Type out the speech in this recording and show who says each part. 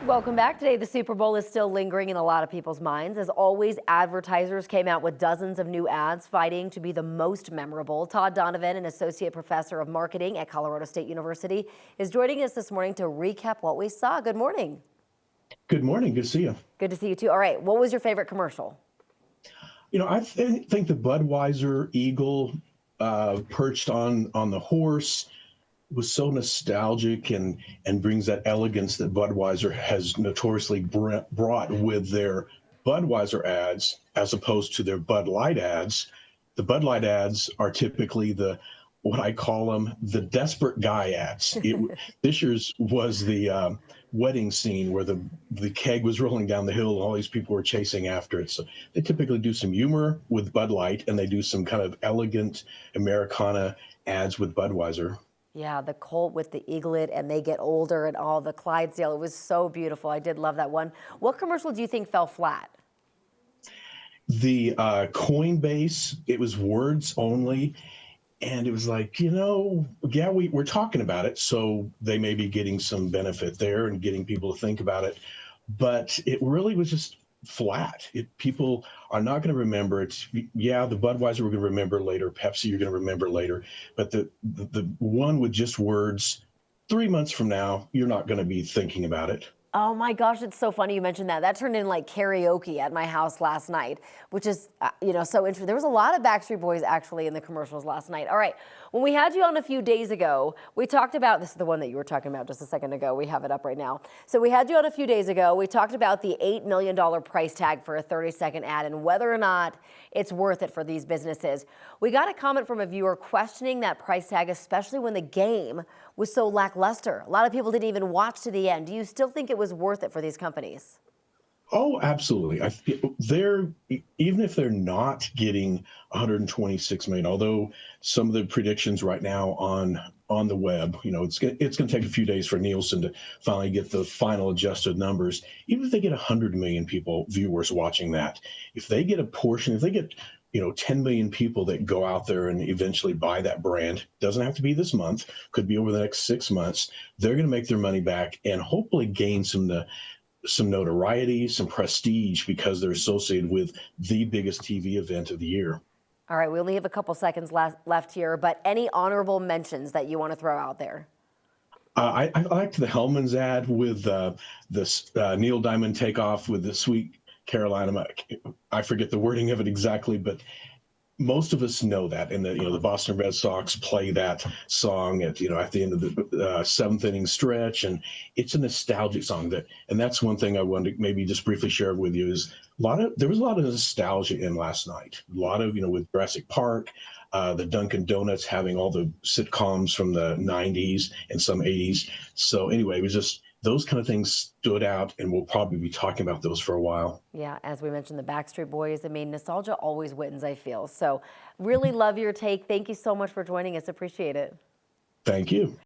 Speaker 1: Welcome back. Today, the Super Bowl is still lingering in a lot of people's minds. As always, advertisers came out with dozens of new ads fighting to be the most memorable. Todd Donovan, an associate professor of marketing at Colorado State University, is joining us this morning to recap what we saw. Good morning.
Speaker 2: Good morning. Good to see you.
Speaker 1: Good to see you too. All right, what was your favorite commercial?
Speaker 2: I think the Budweiser Eagle perched on the horse was so nostalgic and brings that elegance that Budweiser has notoriously brought with their Budweiser ads as opposed to their Bud Light ads. The Bud Light ads are typically what I call them, the desperate guy ads. This year's was the wedding scene where the keg was rolling down the hill and all these people were chasing after it. So they typically do some humor with Bud Light and they do some kind of elegant Americana ads with Budweiser.
Speaker 1: Yeah, the Colt with the eaglet and they get older and all the Clydesdale. It was so beautiful. I did love that one. What commercial do you think fell flat?
Speaker 2: The Coinbase, it was words only. And it was like, yeah, we're talking about it. So they may be getting some benefit there and getting people to think about it. But it really was just flat. People are not going to remember it. Yeah, the Budweiser we're going to remember later. Pepsi you're going to remember later. But the one with just words, 3 months from now, you're not going to be thinking about it.
Speaker 1: Oh my gosh, it's so funny you mentioned that. That turned in like karaoke at my house last night, which is, so interesting. There was a lot of Backstreet Boys actually in the commercials last night. All right, when we had you on a few days ago, we talked about, this is the one that you were talking about just a second ago. We have it up right now. So we had you on a few days ago. We talked about the $8 million price tag for a 30-second ad and whether or not it's worth it for these businesses. We got a comment from a viewer questioning that price tag, especially when the game was so lackluster. A lot of people didn't even watch to the end. Do you still think it was worth it for these companies?
Speaker 2: Oh, absolutely. Even if they're not getting 126 million, although some of the predictions right now on the web, it's going to take a few days for Nielsen to finally get the final adjusted numbers. Even if they get 100 million viewers watching that, if they get a portion, if they get 10 million people that go out there and eventually buy that brand, doesn't have to be this month, could be over the next 6 months, they're going to make their money back and hopefully gain some notoriety, some prestige because they're associated with the biggest TV event of the year.
Speaker 1: All right, we only have a couple seconds left here, but any honorable mentions that you want to throw out there?
Speaker 2: I liked the Hellman's ad with this Neil Diamond takeoff with the Sweet Carolina. I forget the wording of it exactly, but most of us know that, and the Boston Red Sox play that song at the end of the seventh inning stretch, and it's a nostalgic song and that's one thing I wanted to maybe just briefly share with you is there was a lot of nostalgia in last night. A lot of with Jurassic Park, the Dunkin' Donuts having all the sitcoms from the 90s and some 80s. So anyway, it was just those kind of things stood out, and we'll probably be talking about those for a while.
Speaker 1: Yeah, as we mentioned, the Backstreet Boys. I mean, nostalgia always wins, I feel. So really love your take. Thank you so much for joining us. Appreciate it.
Speaker 2: Thank you.